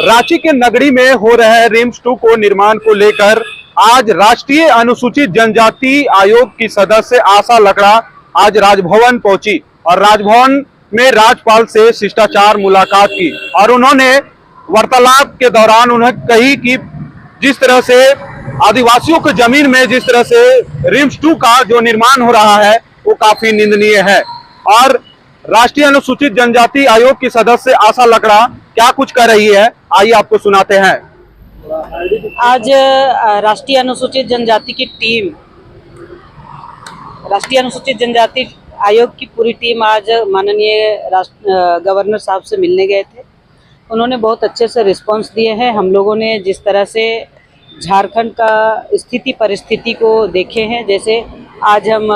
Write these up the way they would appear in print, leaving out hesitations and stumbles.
रांची के नगरी में हो रहे रिम्स 2 को निर्माण को लेकर आज राष्ट्रीय अनुसूचित जनजाति आयोग की सदस्य आशा लकड़ा आज राजभवन पहुंची और राजभवन में राज्यपाल से शिष्टाचार मुलाकात की और उन्होंने वार्तालाप के दौरान उन्हें कही कि जिस तरह से आदिवासियों की जमीन में जिस तरह से रिम्स 2 का जो निर्माण हो रहा है वो काफी निंदनीय है। और राष्ट्रीय अनुसूचित जनजाति आयोग की सदस्य आशा लकड़ा क्या कुछ कर रही है, आइए आपको सुनाते हैं। आज राष्ट्रीय अनुसूचित जनजाति की टीम, राष्ट्रीय अनुसूचित जनजाति आयोग की पूरी टीम आज माननीय गवर्नर साहब से मिलने गए थे। उन्होंने बहुत अच्छे से रिस्पांस दिए हैं। हम लोगों ने जिस तरह से झारखंड का स्थिति परिस्थिति को देखे हैं, जैसे आज हम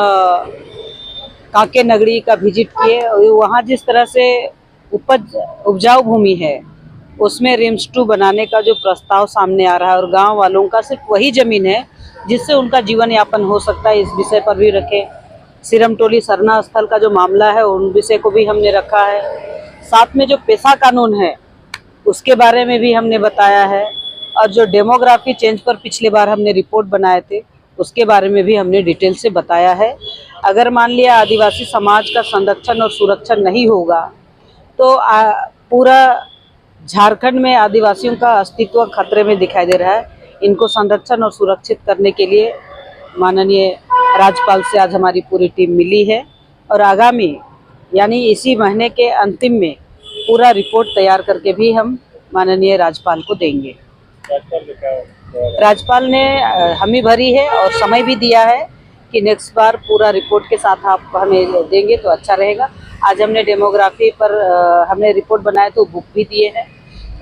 कांके नगरी का विजिट किए, वहाँ जिस तरह से उपजाऊ भूमि है उसमें रिम्स 2 बनाने का जो प्रस्ताव सामने आ रहा है और गांव वालों का सिर्फ वही जमीन है जिससे उनका जीवन यापन हो सकता है, इस विषय पर भी रखे। सिरमटोली सरना स्थल का जो मामला है उन विषय को भी हमने रखा है। साथ में जो पेशा कानून है उसके बारे में भी हमने बताया है और जो डेमोग्राफी चेंज पर पिछले बार हमने रिपोर्ट बनाए थे उसके बारे में भी हमने डिटेल से बताया है। अगर मान लिया आदिवासी समाज का संरक्षण और सुरक्षण नहीं होगा तो पूरा झारखंड में आदिवासियों का अस्तित्व खतरे में दिखाई दे रहा है। इनको संरक्षण और सुरक्षित करने के लिए माननीय राज्यपाल से आज हमारी पूरी टीम मिली है और आगामी यानी इसी महीने के अंतिम में पूरा रिपोर्ट तैयार करके भी हम माननीय राज्यपाल को देंगे। राज्यपाल ने हामी भरी है और समय भी दिया है कि नेक्स्ट बार पूरा रिपोर्ट के साथ आप हमें देंगे तो अच्छा रहेगा। आज हमने डेमोग्राफी पर हमने रिपोर्ट बनाया तो बुक भी दिए हैं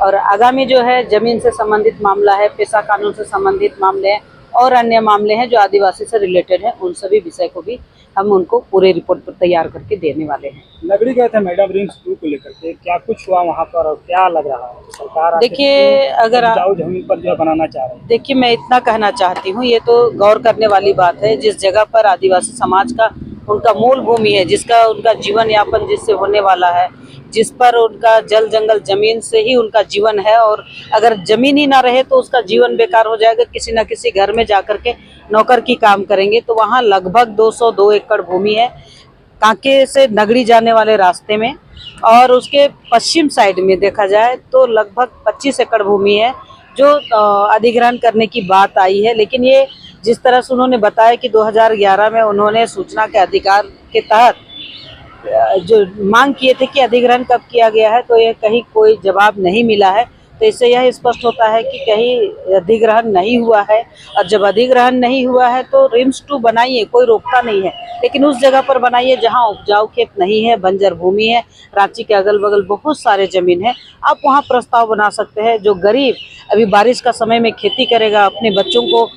और आगामी जो है जमीन से संबंधित मामला है, पेशा कानून से संबंधित मामले हैं और अन्य मामले हैं जो आदिवासी से रिलेटेड हैं, उन सभी विषय को भी हम उनको पूरे रिपोर्ट पर तैयार करके देने वाले हैं। नगरी गए थे मैडम रिम्स 2 को लेकर के, क्या कुछ हुआ वहाँ पर और क्या लग रहा है सरकार? देखिए, अगर उपजाऊ जमीन पर जो बनाना चाह रहे हैं, देखिए मैं इतना कहना चाहती हूँ, ये तो गौर करने वाली बात है। जिस जगह पर आदिवासी समाज का उनका मूल भूमि है, जिसका उनका जीवन यापन जिससे होने वाला है, जिस पर उनका जल जंगल जमीन से ही उनका जीवन है और अगर जमीन ही ना रहे तो उसका जीवन बेकार हो जाएगा। किसी न किसी घर में जाकर के नौकर की काम करेंगे। तो वहाँ लगभग 202 एकड़ भूमि है कांके से नगरी जाने वाले रास्ते में और उसके पश्चिम साइड में देखा जाए तो लगभग 25 एकड़ भूमि है जो अधिग्रहण करने की बात आई है। लेकिन ये जिस तरह से उन्होंने बताया कि 2011 में उन्होंने सूचना के अधिकार के तहत जो मांग किए थे कि अधिग्रहण कब किया गया है, तो ये कहीं कोई जवाब नहीं मिला है। तो इससे यह स्पष्ट होता है कि कहीं अधिग्रहण नहीं हुआ है और जब अधिग्रहण नहीं हुआ है तो रिम्स 2 बनाइए, कोई रोकता नहीं है, लेकिन उस जगह पर बनाइए जहां उपजाऊ खेत नहीं है, बंजर भूमि है। रांची के अगल बगल बहुत सारे जमीन है, आप वहां प्रस्ताव बना सकते हैं। जो गरीब अभी बारिश का समय में खेती करेगा, अपने बच्चों को